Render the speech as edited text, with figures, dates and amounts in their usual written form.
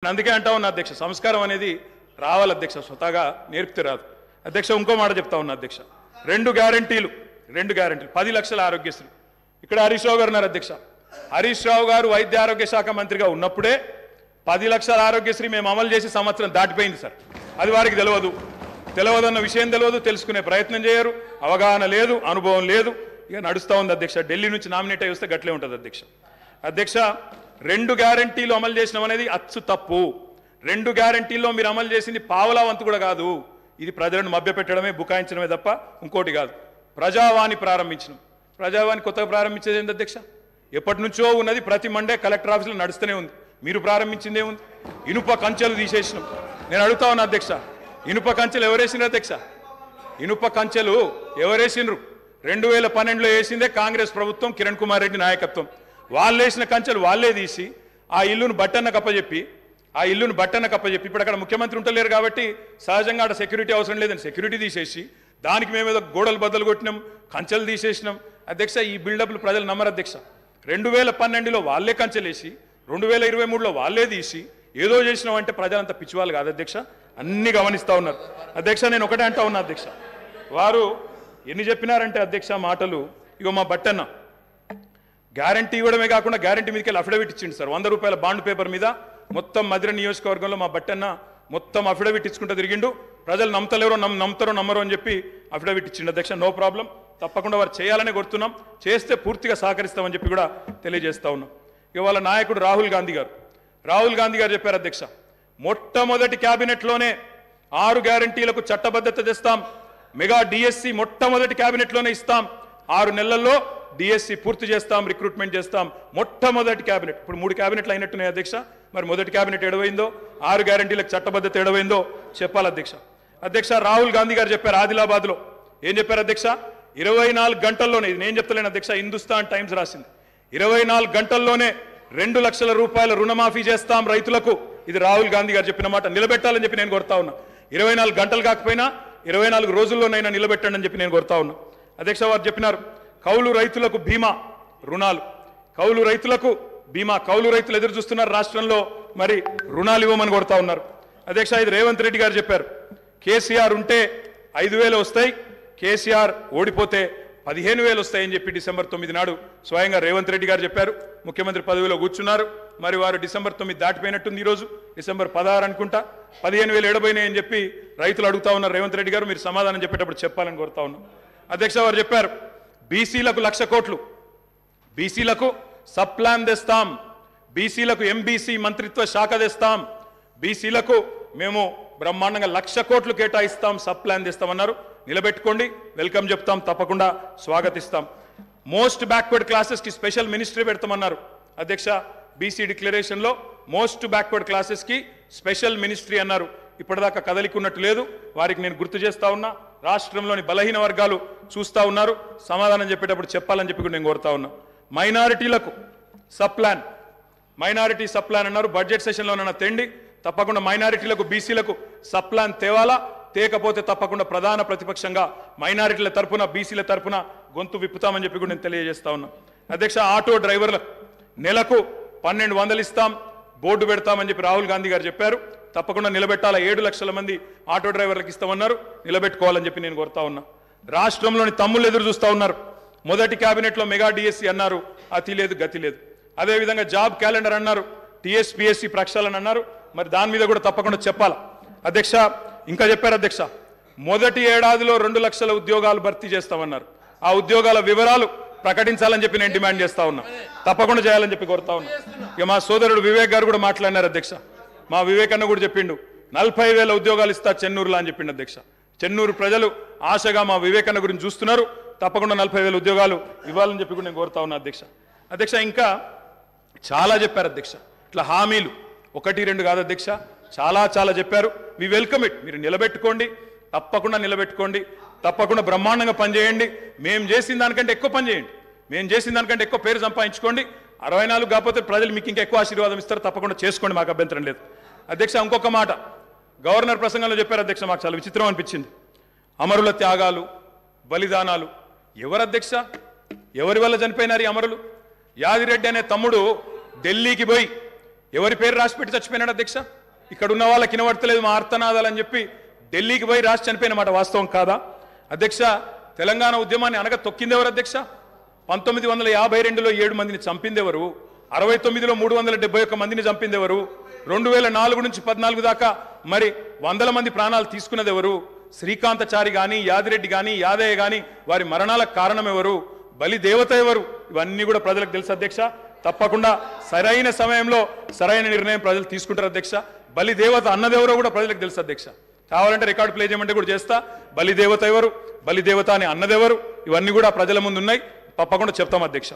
అందుకే అంటా ఉన్నా అధ్యక్ష, సంస్కారం అనేది రావాలి అధ్యక్ష, స్వతహాగా నేర్పితే రాదు అధ్యక్ష. ఇంకో మాట చెప్తా ఉన్నా అధ్యక్ష, రెండు గ్యారంటీలు 10 లక్షల ఆరోగ్యశ్రీ. ఇక్కడ హరీష్ రావు గారు ఉన్నారు అధ్యక్ష. హరీష్ రావు గారు వైద్య ఆరోగ్య శాఖ మంత్రిగా ఉన్నప్పుడే 10 లక్షల ఆరోగ్యశ్రీ మేము అమలు చేసి సంవత్సరం దాటిపోయింది సార్. అది వారికి తెలియదన్న విషయం తెలియదు, తెలుసుకునే ప్రయత్నం చేయరు, అవగాహన లేదు, అనుభవం లేదు, ఇక నడుస్తూ ఉంది అధ్యక్ష. ఢిల్లీ నుంచి నామినేట్ అయ్యి వస్తే గట్లే ఉంటుంది అధ్యక్ష. 2 గ్యారంటీలు అమలు చేసినాం అనేది అచ్చు తప్పు. 2 గ్యారంటీల్లో మీరు అమలు చేసింది పావలా వంతు కూడా కాదు. ఇది ప్రజలను మభ్యపెట్టడమే, బుకాయించడమే తప్ప ఇంకోటి కాదు. ప్రజావాణి ప్రారంభించినాం. ప్రజావాణి కొత్తగా ప్రారంభించేది ఏంటి అధ్యక్ష? ఎప్పటి నుంచో ఉన్నది, ప్రతి మండే కలెక్టర్ ఆఫీసులో నడుస్తూనే ఉంది. మీరు ప్రారంభించిందే ఉంది. ఇనుప కంచెలు తీసేసినాం. నేను అడుగుతా ఉన్నా అధ్యక్ష, ఇనుప కంచెలు ఎవరేసినారు అధ్యక్ష? ఇనుప కంచెలు ఎవరేసినరు? 2012లో వేసిందే కాంగ్రెస్ ప్రభుత్వం, కిరణ్ కుమార్ రెడ్డి నాయకత్వం. వాళ్ళు వేసిన కంచెలు వాళ్ళే తీసి ఆ ఇల్లును బట్టన్న కప్పచెప్పి ఇప్పుడు అక్కడ ముఖ్యమంత్రి ఉంటలేరు కాబట్టి సహజంగా అక్కడ సెక్యూరిటీ అవసరం లేదని సెక్యూరిటీ తీసేసి దానికి మేమేదో గోడలు బద్దలు కొట్టినాం, కంచెలు తీసేసినాం అధ్యక్ష. ఈ బిల్డప్లు ప్రజలు నమ్మరు అధ్యక్ష. 2012లో వాళ్ళే కంచెలేసి 2023లో వాళ్ళే తీసి ఏదో చేసినాం అంటే ప్రజలంతా పిచ్చివాళ్ళు కాదు అధ్యక్ష, అన్ని గమనిస్తూ ఉన్నారు అధ్యక్ష. నేను ఒకటే అంటా ఉన్నా అధ్యక్ష, వారు ఎన్ని చెప్పినారంటే అధ్యక్ష మాటలు, ఇగో మా బట్టన్న గ్యారంటీ ఇవ్వడమే కాకుండా గ్యారంటీ మీదకి వెళ్ళి అఫిడవిట్ ఇచ్చిండు సార్. 100 రూపాయల బాండ్ పేపర్ మీద మొత్తం మధుర నియోజకవర్గంలో మా బట్టన్న మొత్తం అఫిడవిట్ ఇచ్చుకుంటూ తిరిగిండు. ప్రజలు నమ్మతలేరో నమ్ముతారో నమ్మరో అని చెప్పి అఫిడవిట్ ఇచ్చిండు అధ్యక్ష. నో ప్రాబ్లం, తప్పకుండా వారు చేయాలనే కోరుతున్నాం, చేస్తే పూర్తిగా సహకరిస్తామని చెప్పి కూడా తెలియజేస్తా ఉన్నాం. ఇవాళ నాయకుడు రాహుల్ గాంధీ గారు చెప్పారు అధ్యక్ష, మొట్టమొదటి క్యాబినెట్లోనే 6 గ్యారంటీలకు చట్టబద్ధత తెస్తాం, మెగా డిఎస్సి మొట్టమొదటి క్యాబినెట్లోనే ఇస్తాం, 6 నెలల్లో డిఎస్సి పూర్తి చేస్తాం, రిక్రూట్మెంట్ చేస్తాం. మొట్టమొదటి క్యాబినెట్. ఇప్పుడు 3 క్యాబినెట్లు అయినట్టున్నాయి అధ్యక్ష. మరి మొదటి క్యాబినెట్ ఎడవైందో, 6 గ్యారంటీలకు చట్టబద్ధత ఎడవైందో చెప్పాలి అధ్యక్ష. రాహుల్ గాంధీ గారు చెప్పారు ఆదిలాబాద్లో. ఏం చెప్పారు అధ్యక్ష? 24 గంటల్లోనే, ఇది నేను చెప్తలేను అధ్యక్ష, హిందుస్థాన్ టైమ్స్ రాసింది, 24 గంటల్లోనే 2 లక్షల రూపాయల రుణమాఫీ చేస్తాం రైతులకు. ఇది రాహుల్ గాంధీ గారు చెప్పిన మాట. నిలబెట్టాలని చెప్పి నేను కోరుతా ఉన్నా. 24 గంటలు కాకపోయినా 24 రోజుల్లోనైనా నిలబెట్టండి అని చెప్పి నేను కోరుతా ఉన్నా అధ్యక్ష. వారు చెప్పినారు కౌలు రైతులకు బీమా రుణాలు, కౌలు రైతులకు బీమా. కౌలు రైతులు ఎదురు చూస్తున్నారు రాష్ట్రంలో, మరి రుణాలు ఇవ్వమని కోరుతా ఉన్నారు అధ్యక్ష. ఇది రేవంత్ రెడ్డి గారు చెప్పారు. కేసీఆర్ ఉంటే 5,000 వస్తాయి, కేసీఆర్ ఓడిపోతే 15,000 వస్తాయని చెప్పి డిసెంబర్ 9 నాడు స్వయంగా రేవంత్ రెడ్డి గారు చెప్పారు. ముఖ్యమంత్రి పదవిలో కూర్చున్నారు. మరి వారు డిసెంబర్ 9 దాటిపోయినట్టుంది. ఈరోజు డిసెంబర్ 16 అనుకుంటా. 15,000 ఎడబోయినాయని చెప్పి రైతులు అడుగుతా ఉన్నారు. రేవంత్ రెడ్డి గారు మీరు సమాధానం చెప్పేటప్పుడు చెప్పాలని కోరుతా ఉన్నాం అధ్యక్ష. వారు చెప్పారు బీసీలకు 1,00,000 కోట్లు, బీసీలకు సబ్ ప్లాన్ తెస్తాం, బీసీలకు ఎంబీసీ మంత్రిత్వ శాఖ తెస్తాం, బీసీలకు మేము బ్రహ్మాండంగా 1,00,000 కోట్లు కేటాయిస్తాం, సబ్ ప్లాన్ తెస్తామన్నారు. నిలబెట్టుకోండి, వెల్కమ్ చెప్తాం, తప్పకుండా స్వాగతిస్తాం. మోస్ట్ బ్యాక్వర్డ్ క్లాసెస్కి స్పెషల్ మినిస్ట్రీ పెడతామన్నారు అధ్యక్ష. బీసీ డిక్లరేషన్లో మోస్ట్ బ్యాక్వర్డ్ క్లాసెస్కి స్పెషల్ మినిస్ట్రీ అన్నారు. ఇప్పటిదాకా కదలికున్నట్టు లేదు. వారికి నేను గుర్తు చేస్తా ఉన్నా, రాష్ట్రంలోని బలహీన వర్గాలు చూస్తూ ఉన్నారు, సమాధానం చెప్పేటప్పుడు చెప్పాలని చెప్పి కూడా నేను కోరుతా ఉన్నా. మైనారిటీలకు sub plan, minority sub plan అన్నారు. బడ్జెట్ సెషన్లోనన్నా తెండి, తప్పకుండా మైనారిటీలకు బీసీలకు సబ్ ప్లాన్ తేవాలా. తేకపోతే తప్పకుండా ప్రధాన ప్రతిపక్షంగా మైనారిటీల తరఫున బీసీల తరఫున గొంతు విప్పుతామని చెప్పి కూడా నేను తెలియజేస్తా ఉన్నా అధ్యక్ష. ఆటో డ్రైవర్లకు నెలకు 1,200 ఇస్తాం, బోర్డు పెడతామని చెప్పి రాహుల్ గాంధీ గారు చెప్పారు. తప్పకుండా నిలబెట్టాలా. 7 లక్షల మంది ఆటో డ్రైవర్లకు ఇస్తామన్నారు. నిలబెట్టుకోవాలని చెప్పి నేను కోరుతా ఉన్నా. రాష్ట్రంలోని తమ్ముళ్ళు ఎదురు చూస్తూ ఉన్నారు. మొదటి క్యాబినెట్లో మెగా డిఎస్సి అన్నారు, అతి లేదు గతి లేదు. అదేవిధంగా జాబ్ క్యాలెండర్ అన్నారు, టీఎస్పీఎస్సీ ప్రక్షాళన అన్నారు. మరి దాని మీద కూడా తప్పకుండా చెప్పాలా అధ్యక్ష. ఇంకా చెప్పారు అధ్యక్ష, మొదటి ఏడాదిలో 2 లక్షల ఉద్యోగాలు భర్తీ చేస్తామన్నారు. ఆ ఉద్యోగాల వివరాలు ప్రకటించాలని చెప్పి నేను డిమాండ్ చేస్తా ఉన్నా. తప్పకుండా చేయాలని చెప్పి కోరుతా ఉన్నా. ఇక మా సోదరుడు వివేక్ గారు కూడా మాట్లాడినారు అధ్యక్ష. మా వివేక్ అన్న కూడా చెప్పిండు 40,000 ఉద్యోగాలు ఇస్తా చెన్నూరులో అని చెప్పిండు అధ్యక్ష. చెన్నూరు ప్రజలు ఆశగా మా వివేక్ అన్న గురించి చూస్తున్నారు. తప్పకుండా 40,000 ఉద్యోగాలు ఇవ్వాలని చెప్పి కూడా నేను కోరుతా ఉన్నా అధ్యక్ష. ఇంకా చాలా చెప్పారు అధ్యక్ష. ఇట్లా హామీలు 1, 2 కాదు అధ్యక్ష, చాలా చెప్పారు. We welcome it. మీరు నిలబెట్టుకోండి, తప్పకుండా నిలబెట్టుకోండి, తప్పకుండా బ్రహ్మాండంగా పనిచేయండి. మేము చేసిన దానికంటే ఎక్కువ పని చేయండి, మేము చేసిన దానికంటే ఎక్కువ పేరు సంపాదించుకోండి. 64 కాకపోతే ప్రజలు మీకు ఇంకా ఎక్కువ ఆశీర్వాదం ఇస్తారు. తప్పకుండా చేసుకోండి, మాకు అభ్యంతరం లేదు అధ్యక్ష. ఇంకొక మాట గవర్నర్ ప్రసంగంలో చెప్పారు అధ్యక్ష, మాకు చాలా విచిత్రం అనిపించింది. అమరుల త్యాగాలు, బలిదానాలు ఎవరు అధ్యక్ష? ఎవరి వల్ల చనిపోయినారు ఈ అమరులు? యాదిరెడ్డి అనే తమ్ముడు ఢిల్లీకి పోయి ఎవరి పేరు రాసిపెట్టి చచ్చిపోయినాడు అధ్యక్ష? ఇక్కడ ఉన్న వాళ్ళకి వినబడతలేదు మా ఆర్తనాదాలని చెప్పి ఢిల్లీకి పోయి రాసి చనిపోయిన మాట వాస్తవం కాదా అధ్యక్ష? తెలంగాణ ఉద్యమాన్ని అనగా తొక్కింది ఎవరు అధ్యక్ష? 1952లో 7 మందిని చంపింది ఎవరు? 69లో 371 మందిని చంపింది ఎవరు? 2004 నుంచి 14 దాకా మరి 100 మంది ప్రాణాలు తీసుకున్నది ఎవరు? శ్రీకాంతచారి కానీ, యాదిరెడ్డి కానీ, యాదయ్య కానీ వారి మరణాలకు కారణం ఎవరు? బలి దేవత ఎవరు? ఇవన్నీ కూడా ప్రజలకు తెలుసు అధ్యక్ష. తప్పకుండా సరైన సమయంలో సరైన నిర్ణయం ప్రజలు తీసుకుంటారు అధ్యక్ష. బలి దేవత అన్నదెవరో కూడా ప్రజలకు తెలుసు అధ్యక్ష. కావాలంటే రికార్డు ప్లే చేయమంటే కూడా చేస్తా. బలి దేవత ఎవరు, బలి దేవత అని అన్నదెవరు, ఇవన్నీ కూడా ప్రజల ముందు ఉన్నాయి. తప్పకుండా చెప్తాం అధ్యక్ష.